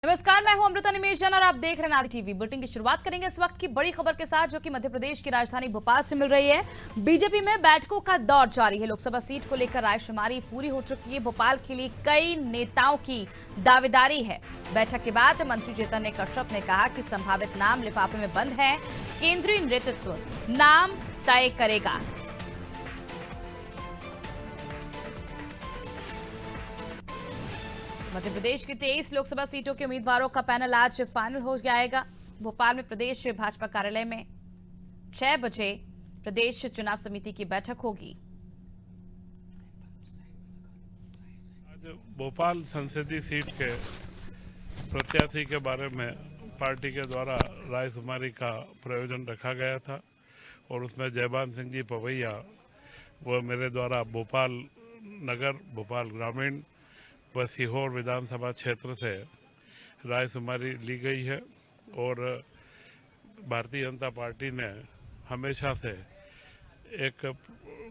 नमस्कार, मैं हूं अमृता निमेशन और आप देख रहे हैं नादी टीवी। बुलेटिन की शुरुआत करेंगे इस वक्त की बड़ी खबर के साथ, जो कि मध्य प्रदेश की राजधानी भोपाल से मिल रही है। बीजेपी में बैठकों का दौर जारी है। लोकसभा सीट को लेकर रायशुमारी पूरी हो चुकी है। भोपाल के लिए कई नेताओं की दावेदारी है। बैठक के बाद मंत्री चैतन्य कश्यप ने कहा कि संभावित नाम लिफाफे में बंद है। केंद्रीय नेतृत्व नाम तय करेगा। मध्य प्रदेश की 23 लोकसभा सीटों के उम्मीदवारों का पैनल आज फाइनल हो जाएगा। भोपाल में प्रदेश भाजपा कार्यालय में 6 बजे प्रदेश चुनाव समिति की बैठक होगी। आज भोपाल संसदीय सीट के प्रत्याशी के बारे में पार्टी के द्वारा रायशुमारी का प्रयोजन रखा गया था और उसमें जयबान सिंह जी पवैया वो मेरे द्वारा भोपाल नगर, भोपाल ग्रामीण व सीहोर विधानसभा क्षेत्र से रायशुमारी ली गई है। और भारतीय जनता पार्टी ने हमेशा से एक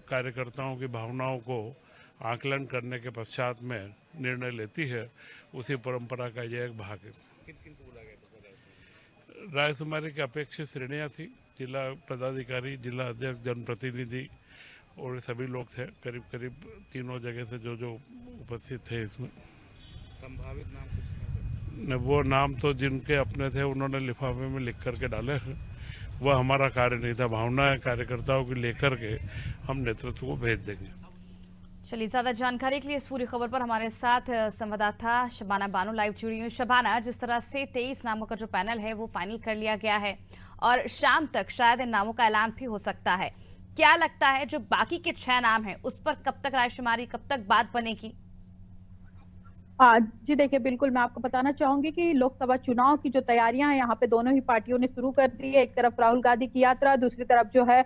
कार्यकर्ताओं की भावनाओं को आकलन करने के पश्चात में निर्णय लेती है। उसी परंपरा का यह एक भाग है। रायशुमारी की अपेक्षित श्रेणियाँ थी। जिला पदाधिकारी, जिला अध्यक्ष, जनप्रतिनिधि और सभी लोग थे। करीब करीब तीनों जगह से जो उपस्थित थे। इसमें संभावित नाम कुछ न वो नाम तो जिनके अपने थे उन्होंने लिफाफे में लिख करके डाले हैं। वह हमारा कार्य नहीं था। भावनाएं कार्यकर्ताओं की लेकर के हम नेतृत्व को भेज देंगे। चलिए, ज्यादा जानकारी के लिए इस पूरी खबर पर हमारे साथ संवाददाता शबाना बानो लाइव जुड़ी हुई। शबाना, जिस तरह से 23 नामों का जो पैनल है वो फाइनल कर लिया गया है और शाम तक शायद इन नामों का ऐलान भी हो सकता है, क्या लगता है जो बाकी के 6 नाम हैं उस पर कब तक रायशुमारी, कब तक बात बनेगी? जी देखिए, बिल्कुल मैं आपको बताना चाहूंगी कि लोकसभा चुनाव की जो तैयारियां हैं यहाँ पे दोनों ही पार्टियों ने शुरू कर दी है। एक तरफ राहुल गांधी की यात्रा, दूसरी तरफ जो है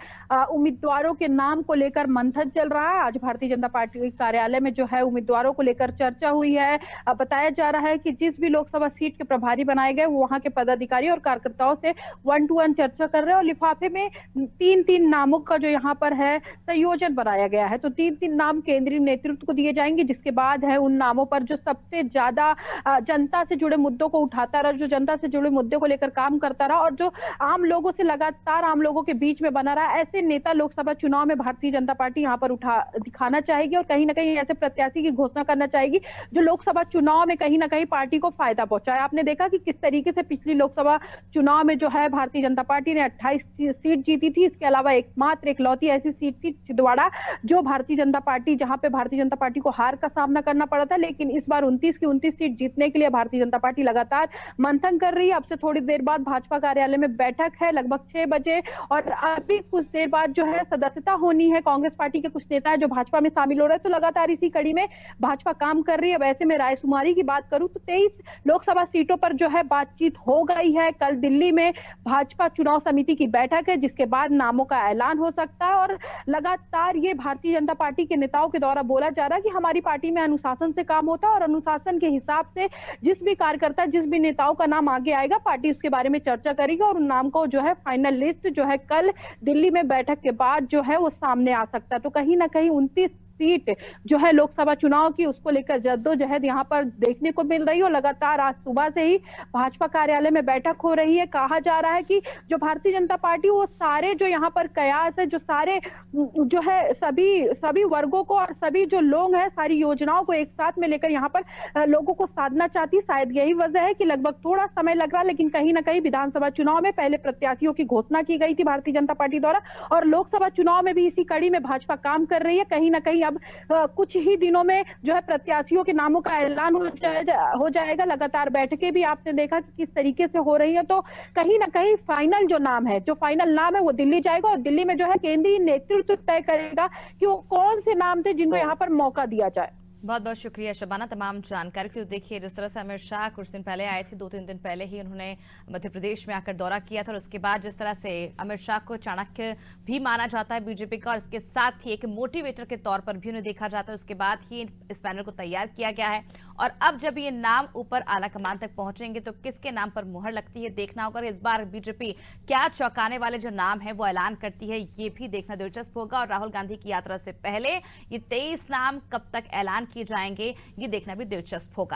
उम्मीदवारों के नाम को लेकर मंथन चल रहा है। आज भारतीय जनता पार्टी कार्यालय में जो है उम्मीदवारों को लेकर चर्चा हुई है। बताया जा रहा है कि जिस भी लोकसभा सीट के प्रभारी बनाए गए वहां के पदाधिकारी और कार्यकर्ताओं से 1 to 1 चर्चा कर रहे हैं और लिफाफे में 3-3 नामों का जो यहाँ पर है संयोजन बनाया गया है। तो 3-3 नाम केंद्रीय नेतृत्व को दिए जाएंगे, जिसके बाद है उन नामों पर जो सबसे ज्यादा जनता से जुड़े मुद्दों को उठाता रहा, जो जनता से जुड़े मुद्दों को लेकर काम करता रहा और जो आम लोगों से लगातार आम लोगों के बीच में बना रहा, ऐसे नेता लोकसभा चुनाव में भारतीय जनता पार्टी यहाँ पर दिखाना चाहेगी और कहीं ना कहीं ऐसे प्रत्याशी की घोषणा करना चाहेगी जो लोकसभा चुनाव में कहीं ना कहीं पार्टी को फायदा पहुंचाए। आपने देखा कि किस तरीके से पिछली लोकसभा चुनाव में जो है भारतीय जनता पार्टी ने 28 सीट जीती थी। इसके अलावा एकमात्र इकलौती ऐसी सीट थी छिंदवाड़ा, जो भारतीय जनता पार्टी, जहां पे भारतीय जनता पार्टी को हार का सामना करना पड़ा था। लेकिन इस बार 29 की 29 सीट जीतने के लिए भारतीय जनता पार्टी लगातार मंथन कर रही है। अब से थोड़ी देर बाद भाजपा कार्यालय में बैठक है लगभग 6 बजे और अभी कुछ देर बाद जो है सदस्यता होनी है। कांग्रेस पार्टी के कुछ नेता जो भाजपा में शामिल हो रहे हैं, तो लगातार इसी कड़ी में भाजपा काम कर रही है। वैसे में रायशुमारी की बात करूं तो 23 लोकसभा सीटों पर जो है बातचीत हो गई है। कल दिल्ली में भाजपा चुनाव समिति की बैठक है, जिसके बाद नामों का ऐलान हो सकता है। और लगातार ये भारतीय जनता पार्टी के नेताओं के द्वारा बोला जा रहा है कि हमारी पार्टी में अनुशासन से काम होता है और अनुशासन के हिसाब से जिस भी कार्यकर्ता, जिस भी नेताओं का नाम आगे आएगा, पार्टी उसके बारे में चर्चा करेगी और उन नाम को जो है फाइनल लिस्ट जो है कल दिल्ली में बैठक के बाद जो है वो सामने आ सकता है। तो कहीं ना कहीं 29 सीट जो है लोकसभा चुनाव की, उसको लेकर जद्दोजहद यहाँ पर देखने को मिल रही है। और लगातार आज सुबह से ही भाजपा कार्यालय में बैठक हो रही है। कहा जा रहा है कि जो भारतीय जनता पार्टी, वो सारे जो यहाँ पर कयास है, जो सारे जो है सभी वर्गों को और सभी जो लोग हैं, सारी योजनाओं को एक साथ में लेकर यहाँ पर लोगों को साधना चाहती। शायद यही वजह है कि लगभग थोड़ा समय लग रहा, लेकिन कहीं ना कहीं विधानसभा चुनाव में पहले प्रत्याशियों की घोषणा की गई थी भारतीय जनता पार्टी द्वारा और लोकसभा चुनाव में भी इसी कड़ी में भाजपा काम कर रही है। कहीं ना कहीं अब कुछ ही दिनों में जो है प्रत्याशियों के नामों का ऐलान हो जाएगा। लगातार बैठकें भी आपने देखा कि किस तरीके से हो रही है। तो कहीं ना कहीं फाइनल जो नाम है, जो फाइनल नाम है, वो दिल्ली जाएगा और दिल्ली में जो है केंद्रीय नेतृत्व तय करेगा कि वो कौन से नाम थे जिनको यहाँ पर मौका दिया जाए। बहुत बहुत शुक्रिया शबाना तमाम जानकारी के लिए। देखिए, जिस तरह से अमित शाह कुछ दिन पहले आए थे, 2-3 दिन पहले ही उन्होंने मध्य प्रदेश में आकर दौरा किया था और उसके बाद जिस तरह से अमित शाह को चाणक्य भी माना जाता है बीजेपी का और इसके साथ ही एक मोटिवेटर के तौर पर भी उन्हें देखा जाता है, उसके बाद ही इस पैनल को तैयार किया गया है। और अब जब ये नाम ऊपर आलाकमान तक पहुंचेंगे तो किसके नाम पर मुहर लगती है देखना होगा। इस बार बीजेपी क्या चौंकाने वाले जो नाम है वो ऐलान करती है, ये भी देखना दिलचस्प होगा। और राहुल गांधी की यात्रा से पहले ये 23 नाम कब तक ऐलान किए जाएंगे, ये देखना भी दिलचस्प होगा।